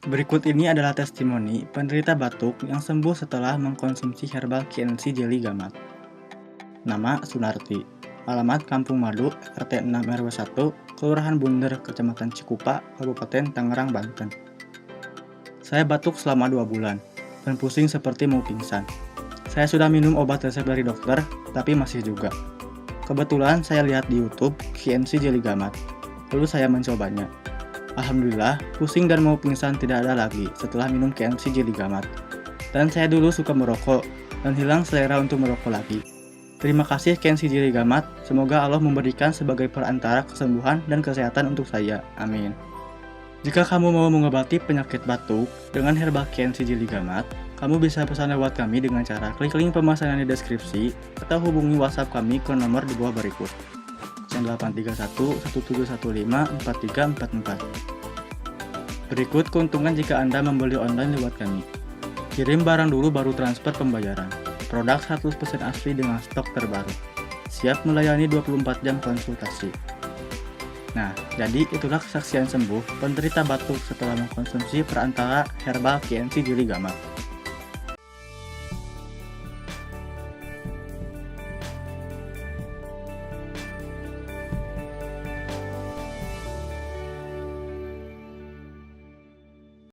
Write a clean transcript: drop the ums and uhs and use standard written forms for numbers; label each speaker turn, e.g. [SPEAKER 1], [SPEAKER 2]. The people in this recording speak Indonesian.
[SPEAKER 1] Berikut ini adalah testimoni penderita batuk yang sembuh setelah mengkonsumsi herbal KNC Jelly Gamat. Nama Sunarti, alamat Kampung Madu, RT 6 RW 1, Kelurahan Bunder, Kecamatan Cikupa, Kabupaten Tangerang, Banten. Saya batuk selama 2 bulan dan pusing seperti mau pingsan. Saya sudah minum obat resep dari dokter, tapi masih juga. Kebetulan saya lihat di YouTube KNC Jelly Gamat, lalu saya mencobanya. Alhamdulillah, pusing dan mau pingsan tidak ada lagi setelah minum KNC Jelly Gamat. Dan saya dulu suka merokok dan hilang selera untuk merokok lagi. Terima kasih KNC Jelly Gamat, semoga Allah memberikan sebagai perantara kesembuhan dan kesehatan untuk saya. Amin. Jika kamu mau mengobati penyakit batuk dengan herbal KNC Jelly Gamat, kamu bisa pesan lewat kami dengan cara klik link pemesanan di deskripsi atau hubungi WhatsApp kami ke nomor di bawah berikut. 0831 1715 4344. Berikut keuntungan jika Anda membeli online lewat kami. Kirim barang dulu baru transfer pembayaran. Produk 100% asli dengan stok terbaru. Siap melayani 24 jam konsultasi. Nah, jadi itulah kesaksian sembuh penderita batuk setelah mengkonsumsi perantara herbal KNC Jelly Gamat.